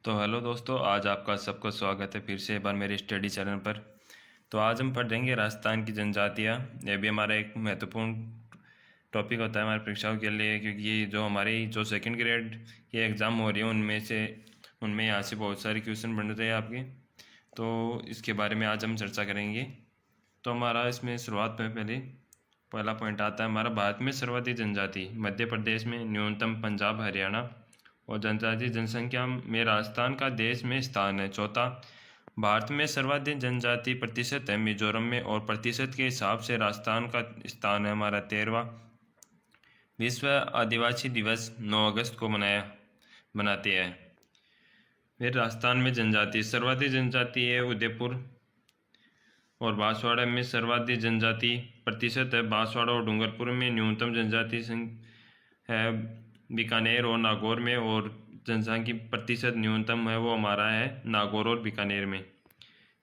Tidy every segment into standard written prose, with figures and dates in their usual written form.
तो हेलो दोस्तों, आज आपका सबका स्वागत है फिर से एक बार मेरे स्टडी चैनल पर। तो आज हम पढ़ेंगे राजस्थान की जनजातियाँ। ये भी हमारा एक महत्वपूर्ण टॉपिक होता है हमारी परीक्षाओं के लिए, क्योंकि जो हमारी जो सेकंड ग्रेड के एग्ज़ाम हो रही है उनमें यहाँ से बहुत सारे क्वेश्चन बन रहे हैं आपके। तो इसके बारे में आज हम चर्चा करेंगे। तो हमारा इसमें शुरुआत में पहला पॉइंट आता है हमारा, भारत में सर्वाधिक जनजाति मध्य प्रदेश में, न्यूनतम पंजाब हरियाणा, और जनजातीय जनसंख्या में राजस्थान का देश में स्थान है चौथा। भारत में सर्वाधिक जनजाति प्रतिशत है मिजोरम में, और प्रतिशत के हिसाब से राजस्थान का स्थान है हमारा 13वां। विश्व आदिवासी दिवस 9 अगस्त को मनाते हैं। फिर राजस्थान में जनजाति सर्वाधिक जनजाति है उदयपुर और बांसवाड़ा में सर्वाधिक जनजाति प्रतिशत है बांसवाड़ा और डूंगरपुर में। न्यूनतम जनजाति है बीकानेर और नागौर में, और जनसंख्या प्रतिशत न्यूनतम है वो हमारा है नागौर और बीकानेर में।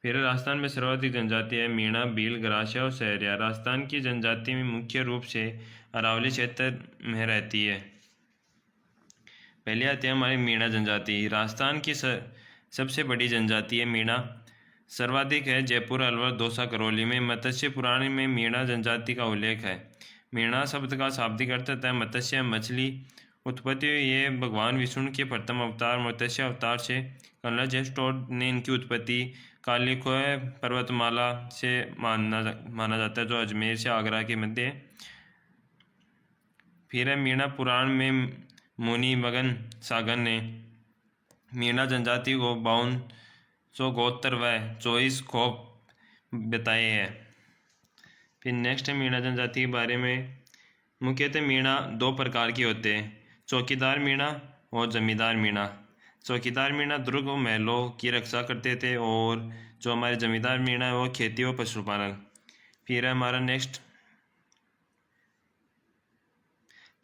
फिर राजस्थान में सर्वाधिक जनजाति है मीणा, भील, गरासिया और सहरिया। राजस्थान की जनजाति में मुख्य रूप से अरावली क्षेत्र में रहती है। पहले आते हैं हमारी मीणा जनजाति। राजस्थान की सबसे बड़ी जनजाति है मीणा, सर्वाधिक है जयपुर, अलवर, दौसा, करौली में। मत्स्य पुराण में मीणा जनजाति का उल्लेख है। मीणा शब्द का शाब्दिक अर्थ होता है मत्स्य, मछली। उत्पत्ति ये भगवान विष्णु के प्रथम अवतार मत्स्य अवतार से कर्नल जेम्स टॉड ने इनकी उत्पत्ति कालीखोह पर्वतमाला से माना जाता है, जो अजमेर से आगरा के मध्य है। फिर है मीणा पुराण में मुनि मगन सागर ने मीणा जनजाति को 52 गोत्र व 24 खोप बताए हैं। फिर नेक्स्ट है मीणा जनजाति के बारे में। मुख्यतः मीणा दो प्रकार के होते हैं, चौकीदार मीणा और जमींदार मीणा। चौकीदार मीणा दुर्ग और महलों की रक्षा करते थे, और जो हमारे जमींदार मीणा है वो खेती और पशुपालन। फिर है हमारा नेक्स्ट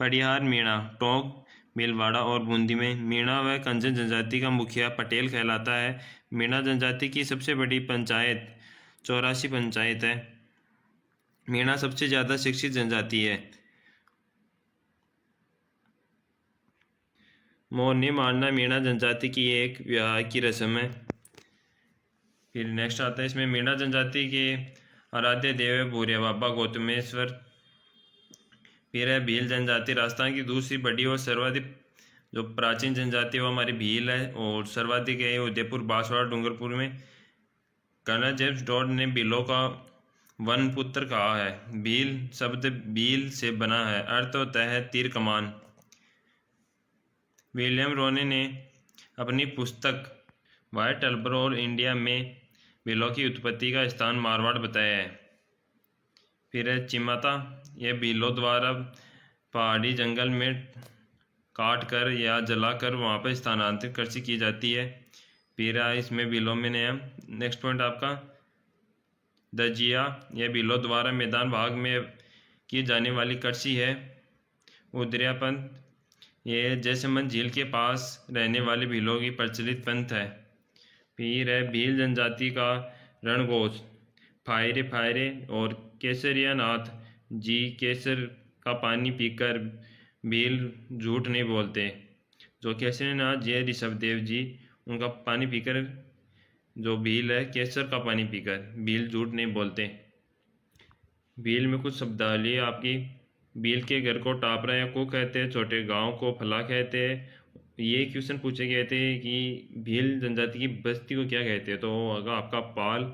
पड़िहार मीणा, टोंक, भीलवाड़ा और बूंदी में। मीणा व कंजन जनजाति का मुखिया पटेल कहलाता है। मीणा जनजाति की सबसे बड़ी पंचायत 84 पंचायत है। मीणा सबसे ज़्यादा शिक्षित जनजाति है। मोरनी मारना मीणा जनजाति की एक विवाह की रस्म है। फिर नेक्स्ट आता है इसमें मीणा जनजाति के आराध्य देव है भूरिया बाबा गौतमेश्वर। फिर है भील जनजाति, राजस्थान की दूसरी बड़ी और सर्वाधिक जो प्राचीन जनजाति है वो हमारी भील है, और सर्वाधिक है उदयपुर, बांसवाड़ा, डूंगरपुर में। कर्नल जेम्स टॉड ने भीलों का वन पुत्र कहा है। भील शब्द भील से बना है, अर्थ होता है तीर कमान। विलियम रोने ने अपनी पुस्तक वाइट अल्बर और इंडिया में भीलों की उत्पत्ति का स्थान मारवाड़ बताया है। फिर है चिमाता, यह भीलों द्वारा पहाड़ी जंगल में काट कर या जलाकर वहाँ पर स्थानांतरित कृषि की जाती है। फिर इसमें भीलों में नेक्स्ट पॉइंट आपका दजिया, यह भीलों द्वारा मैदान भाग में की जाने वाली कृषि है। उदरियापंथ, ये जयसमंद झील के पास रहने वाले भीलों की प्रचलित पंथ है। फिर है भील जनजाति का रणघोष फायरे फायरे और केसरिया नाथ जी, केसर का पानी पीकर भील झूठ नहीं बोलते। जो केसरीनाथ जी है ऋषभदेव जी, उनका पानी पीकर जो भील है केसर का पानी पीकर भील झूठ नहीं बोलते। भील में कुछ शब्दावली आपकी। भील के घर को टापरा या को कहते हैं, छोटे गांव को फला कहते हैं। ये क्वेश्चन पूछे गए थे कि भील जनजाति की बस्ती को क्या कहते हैं, तो होगा आपका पाल।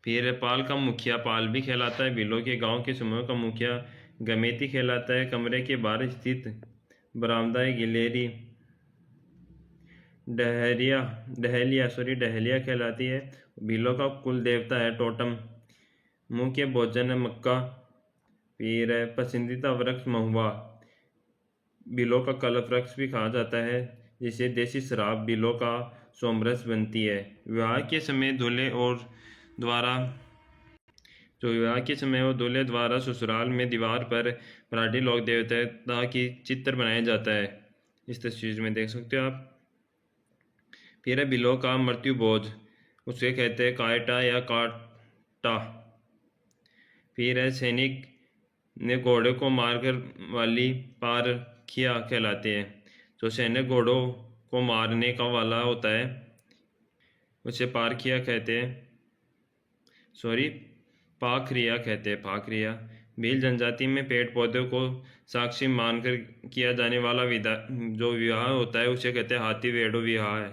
फिर पाल का मुखिया पाल भी कहलाता है। भीलों के गांव के समूह का मुखिया गमेती कहलाता है। कमरे के बाहर स्थित बरामदा गिलेरी डहलिया कहलाती है। भीलों का कुल देवता है टोटम। मुख्य भोजन है मक्का। फिर है पसंदीदा वृक्ष महुआ। भीलों का कलफ वृक्ष भी कहा जाता है, जिसे देसी शराब भीलों का सोमरस बनती है। विवाह के समय दूल्हे द्वारा ससुराल में दीवार पर मराठी लोक देवता की चित्र बनाया जाता है। इस तस्वीर में देख सकते हो आप। फिर है भीलों का मृत्यु भोज, उसे कहते हैं कायटा या काटा। फिर है सैनिक ने घोड़े को मारकर वाली पारखिया कहलाते हैं। जो सैनिक घोड़ों को मारने का वाला होता है उसे पारखिया कहते हैं, सॉरी पाखरिया कहते हैं, पाखरिया। भील जनजाति में पेड़ पौधों को साक्षी मानकर किया जाने वाला जो विवाह होता है उसे कहते हैं हाथी वेड़ो विवाह है।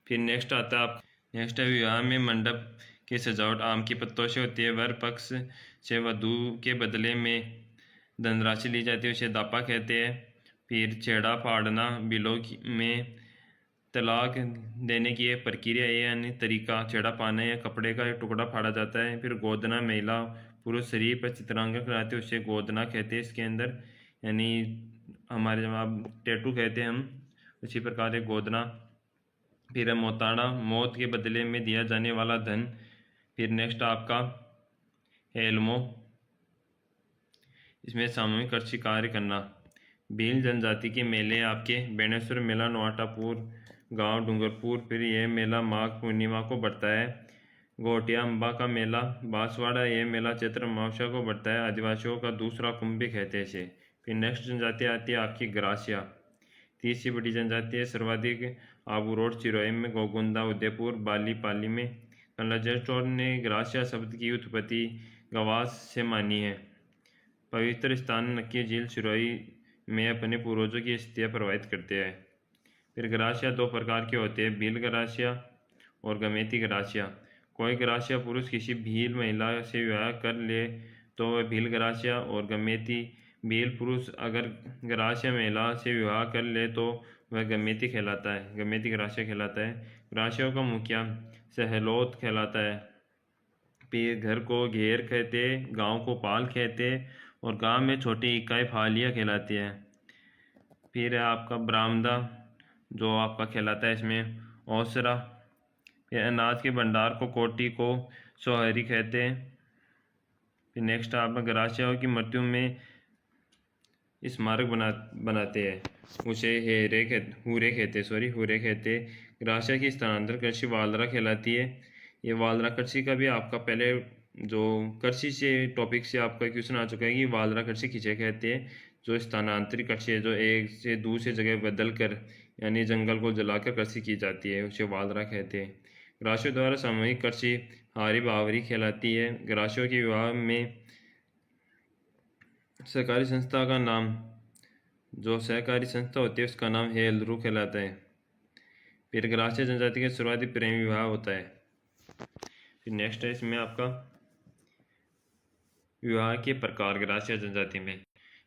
फिर नेक्स्ट आता है नेक्स्ट है विवाह में मंडप की सजावट आम की पत्तों से होती है। वर पक्ष से वधू के बदले में धनराशि ली जाती है, उसे दापा कहते हैं। फिर छेड़ा फाड़ना, बिलों में तलाक देने की एक प्रक्रिया है, यानी तरीका छेड़ा पाना या कपड़े का एक टुकड़ा फाड़ा जाता है। फिर गोदना, महिला पुरुष शरीर पर चित्रांकन कराते हैं उसे गोदना कहते हैं। इसके अंदर यानी हमारे जवाब टैटू कहते हैं हम, उसी प्रकार एक गोदना। फिर मोताड़ा, मौत के बदले में दिया जाने वाला धन। फिर नेक्स्ट आपका हेलमो, इसमें सामूहिक कृषि कार्य करना। भील जनजाति के मेले आपके बेणेश्वर मेला नोआटापुर गांव डूंगरपुर। फिर यह मेला माघ पूर्णिमा को बढ़ता है। गोटिया अम्बा का मेला बांसवाड़ा, यह मेला चैत्र अमावस्या को बढ़ता है। आदिवासियों का दूसरा कुंभ भी कहते हैं इसे। फिर नेक्स्ट जनजाति आती है आपकी ग्रासिया, तीसरी बड़ी जनजाति है, सर्वाधिक आबू रोड चिरोई में, गोगुंदा उदयपुर, बाली पाली में। कलजर ने ग्रासिया शब्द की उत्पत्ति गवास से मानी है। पवित्र स्थान नक्की झील सिरोही में अपने पूर्वजों की अस्थियां प्रवाहित करते हैं। फिर ग्रासिया दो प्रकार के होते हैं, भील ग्रासिया और गमेती ग्रासिया। कोई ग्रासिया पुरुष किसी भील महिला से विवाह कर ले तो वह भील ग्रासिया, और गमेती भील पुरुष अगर ग्रासिया महिला से विवाह कर ले तो वह गमेती कहलाता है, गमेती ग्रासिया कहलाता है। ग्रासियों का मुखिया सहलोत कहलाता है। फिर घर को घेर कहते, गांव को पाल कहते, और गांव में छोटी इकाई फालिया कहलाती है। फिर है आपका बरामदा जो आपका कहलाता है इसमें औसरा। फिर अनाज के भंडार को कोटी को सोहरी कहते हैं। फिर नेक्स्ट आप ग्रासियाओं की मृत्यु में स्मारक बनाते हैं, उसे हूरे कहते। ग्रासिया की स्थानांतरण कृषि वालरा कहलाती है। ये वालरा कृषि का भी आपका पहले जो कृषि से टॉपिक से आपका क्वेश्चन आ चुका है कि वालरा कृषि किसे कहते हैं। जो स्थानांतरित कृषि है, जो एक से दूसरी जगह बदल कर यानी जंगल को जलाकर कृषि की जाती है, उसे वालरा कहते हैं। ग्रासियों द्वारा सामूहिक कृषि हारी बावरी कहलाती है। ग्रासियों के विवाह में सहकारी संस्था का नाम, जो सहकारी संस्था होती है उसका नाम हेलरू कहलाता है। फिर ग्रासिया जनजाति के शुरुआती प्रेम विवाह होता है। फिर नेक्स्ट है इसमें आपका विवाह के प्रकार ग्रासिया जनजाति में।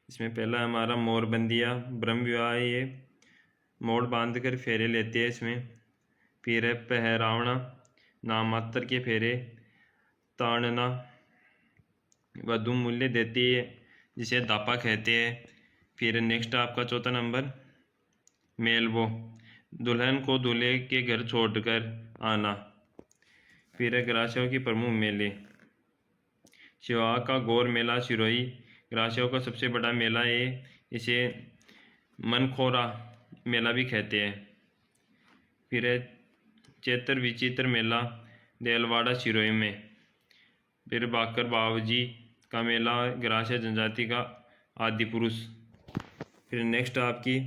इसमें पहला हमारा मोरबंदिया ब्रह्म विवाह है, ये मोड़ बांध कर फेरे लेते हैं इसमें। फिर है पहरावना, नाम मात्र के फेरे। ताड़ना, वधु मूल्य देती है जिसे दापा कहते हैं। फिर नेक्स्ट आपका चौथा नंबर मेलबो, दुल्हन को दूल्हे के घर छोड़कर आना। फिर है ग्रासियों की प्रमुख मेले। शिवा का गौर मेला सिरोही ग्रासियों का सबसे बड़ा मेला है, इसे मनखोरा मेला भी कहते हैं। फिर है चैत्र विचित्र मेला देलवाड़ा सिरोही में। फिर बाकर बावजी का मेला ग्रासिया जनजाति का आदि पुरुष। फिर नेक्स्ट आपकी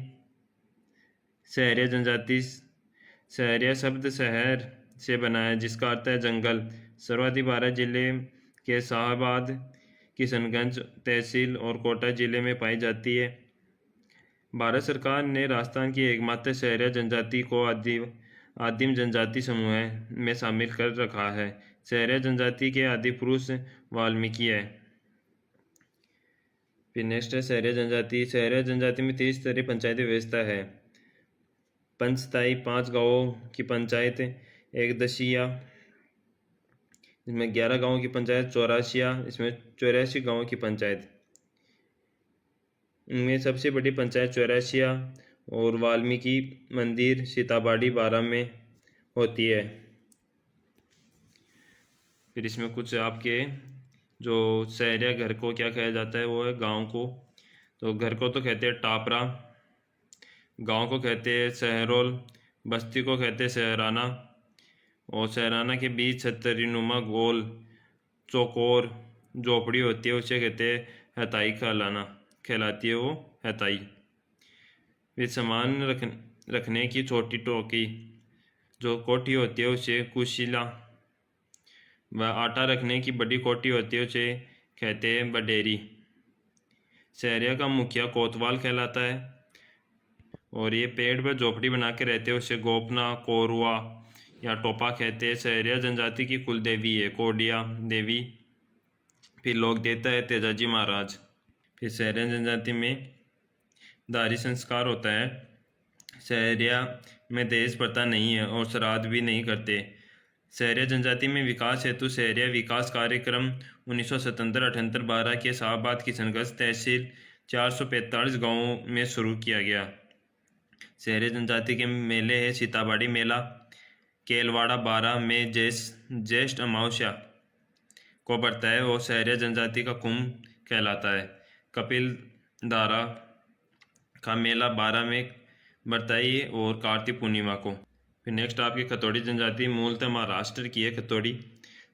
सहरिया जनजाति। सहरिया शब्द शहर से बना है जिसका अर्थ है जंगल। सर्वाधिक 12 जिले के शाहबाद, किशनगंज तहसील और कोटा जिले में पाई जाती है। भारत सरकार ने राजस्थान की एकमात्र सहरिया जनजाति को आदिम जनजाति समूह में शामिल कर रखा है। सहरिया जनजाति के आदि पुरुष वाल्मीकि है। फिर नेक्स्ट है सहरिया जनजाति। सहरिया जनजाति में 30 स्तरीय पंचायती व्यवस्था है। पंचताई 5 गांवों की पंचायत, एक दशिया इसमें 11 गांवों की पंचायत, चौरासिया इसमें 84 गांवों की पंचायत। इनमें सबसे बड़ी पंचायत चौरासिया और वाल्मीकि मंदिर सीताबाड़ी 12 में होती है। फिर इसमें कुछ आपके जो सहरिया घर को क्या कहा जाता है वो है गांव को। तो घर को तो कहते हैं टापरा, गांव को कहते हैं सहरोल, बस्ती को कहते हैं सहराना, और सहराना के बीच छतरीनुमा गोल चौकोर झोपड़ी होती है उसे कहते हैं हताई कहलाती है वो हताई। फिर रखने की छोटी टोकरी जो कोठी होती है उसे कुशीला, व आटा रखने की बड़ी कोठी होती है उसे कहते हैं बडेरी। सहरिया का मुखिया कोतवाल कहलाता है, और ये पेड़ पर झोपड़ी बना के रहते हैं उसे गोपना, कोरुआ या टोपा कहते हैं। सहरिया जनजाति की कुल देवी है कोडिया देवी। फिर लोक देवता है तेजाजी महाराज। फिर सहरिया जनजाति में दारी संस्कार होता है। सहरिया में दहेज प्रथा नहीं है और श्राद्ध भी नहीं करते। सहरिया जनजाति में विकास हेतु सहरिया विकास कार्यक्रम 1977-78-12 के शाहबाद किशनगंज तहसील 445 गांवों में शुरू किया गया। सहरिया जनजाति के मेले हैं सीताबाड़ी मेला, केलवाड़ा 12 में ज्येष्ठ अमावस्या को बढ़ता है और सहरिया जनजाति का कुंभ कहलाता है। कपिल धारा का मेला 12 में बढ़ता है और कार्तिक पूर्णिमा को। फिर नेक्स्ट आपकी खतौड़ी जनजाति मूलतः महाराष्ट्र की है। खतौड़ी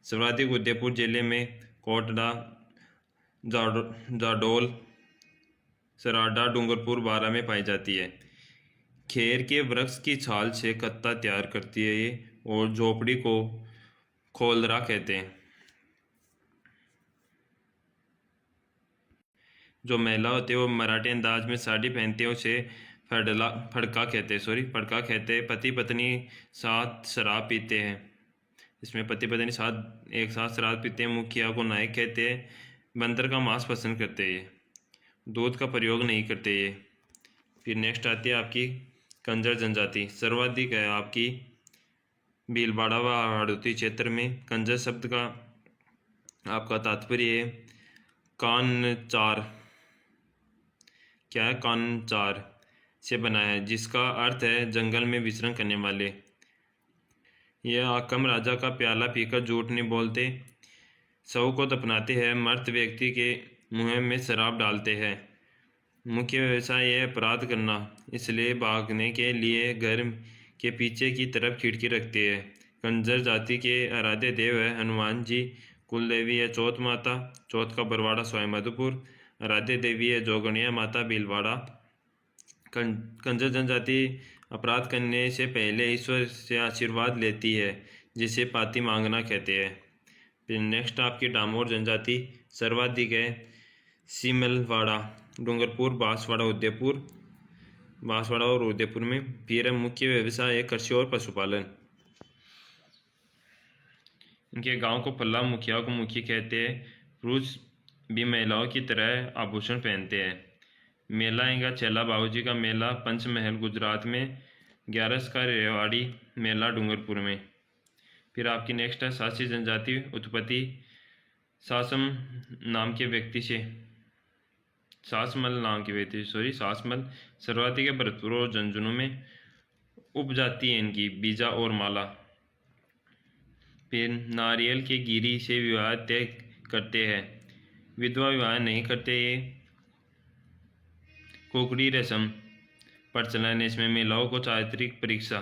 सर्वाधिक उदयपुर जिले में कोटड़ा, जाडोल, सराडा, डूंगरपुर, बारा में पाई जाती है। खेर के वृक्ष की छाल से कत्ता तैयार करती है ये, और झोपड़ी को खोलरा कहते हैं। जो महिला होती है वो मराठी अंदाज में साड़ी पहनती है उसे फड़का कहते हैं। पति पत्नी साथ शराब पीते हैं। इसमें पति पत्नी साथ एक साथ शराब पीते हैं। मुखिया को नायक कहते हैं। बंदर का मांस पसंद करते हैं। दूध का प्रयोग नहीं करते ये। फिर नेक्स्ट आती है आपकी कंजर जनजाति। सर्वाधिक है आपकी भीलवाड़ा व हाड़ौती क्षेत्र में। कंजर शब्द का आपका तात्पर्य है कानचार, क्या है, कानचार से बना है, जिसका अर्थ है जंगल में विचरण करने वाले। यह आकम राजा का प्याला पीकर झूठ नहीं बोलते, शव को दफनाते हैं, मृत व्यक्ति के मुंह में शराब डालते हैं। मुख्य व्यवसाय है अपराध करना, इसलिए भागने के लिए घर के पीछे की तरफ खिड़की रखते हैं। कंजर जाति के आराध्य देव है हनुमान जी। कुल देवी है चौथ माता। चौथ का बरवाड़ा स्वामी मधुपुर। आराध्य देवी है जोगणिया माता भीलवाड़ा। कंजर जनजाति अपराध करने से पहले ईश्वर से आशीर्वाद लेती है, जिसे पाती मांगना कहते हैं। फिर नेक्स्ट आपकी डामोर जनजाति सर्वाधिक है सिमलवाड़ा, डूंगरपुर, बांसवाड़ा और उदयपुर में। फिर मुख्य व्यवसाय है कृषि और पशुपालन। इनके गांव को पल्ला मुखिया को मुखी कहते हैं। पुरुष भी महिलाओं की तरह आभूषण पहनते हैं। मेला इनका चेला बाबूजी का मेला पंचमहल गुजरात में। 11 का रेवाड़ी मेला डूंगरपुर में। फिर आपकी नेक्स्ट है सासी जनजाति। उत्पत्ति सासमल नाम के व्यक्ति से सासमल सर्वाधिक है भरतपुर और झुंझुनू में। उपजाति है इनकी बीजा और माला। फिर नारियल के गिरी से विवाह तय करते हैं, विधवा विवाह नहीं करते ये। कुकड़ी रस्म प्रचलन है, इसमें महिलाओं को चारित्रिक परीक्षा।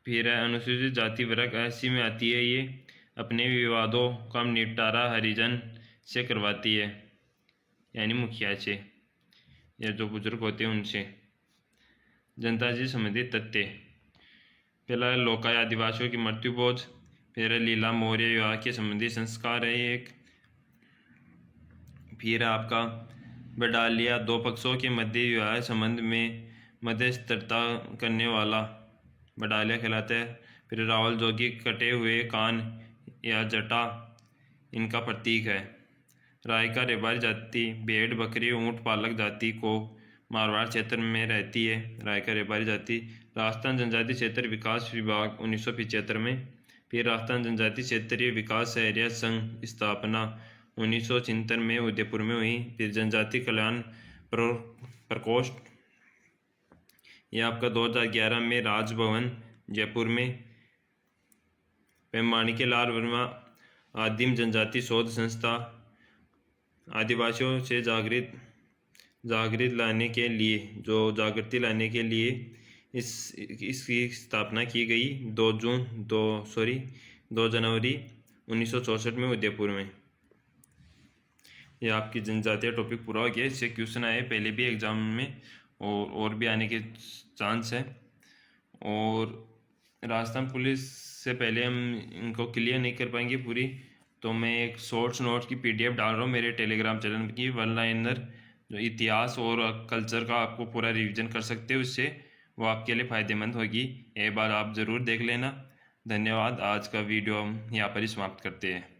फिर अनुसूचित जाति वर्ग ऐसी में आती है, ये अपने विवादों का निपटारा हरिजन से करवाती है, यानी मुखिया से या जो बुजुर्ग होते हैं उनसे। जनता से संबंधित तथ्य। पहला लोकाय आदिवासियों की मृत्यु बोझ। फिर लीला मौर्य विवाह के संबंधी संस्कार है एक। फिर आपका बडालिया दो पक्षों के मध्य विवाह संबंध में मध्यस्थता करने वाला बडालिया कहलाता है। फिर रावल जोगी कटे हुए कान या जटा इनका प्रतीक है। रायका रेबारी जाति भेड़ बकरी ऊंट पालक जाति को मारवाड़ क्षेत्र में रहती है। रायका रेबारी जाति। राजस्थान जनजाति क्षेत्र विकास विभाग 1975 में। फिर राजस्थान जनजाति क्षेत्रीय विकास सहरिया संघ स्थापना 1976 में उदयपुर में हुई। फिर जनजाति कल्याण प्रकोष्ठ यह आपका 2011 में राजभवन जयपुर में। माणिक्यलाल वर्मा आदिम जनजाति शोध संस्था आदिवासियों से जागृति लाने के लिए इसकी स्थापना की गई 2 जनवरी 1964 में उदयपुर में। यह आपकी जनजातीय टॉपिक पूरा हो गया। इससे क्वेश्चन आए पहले भी एग्जाम में, और भी आने के चांस है। और राजस्थान पुलिस से पहले हम इनको क्लियर नहीं कर पाएंगे पूरी, तो मैं एक शॉर्ट्स नोट्स की PDF डाल रहा हूँ मेरे टेलीग्राम चैनल की, वन लाइनर, जो इतिहास और कल्चर का आपको पूरा रिवीजन कर सकते हो, उससे वो आपके लिए फ़ायदेमंद होगी। एक बार आप ज़रूर देख लेना। धन्यवाद। आज का वीडियो हम यहाँ पर ही समाप्त करते हैं।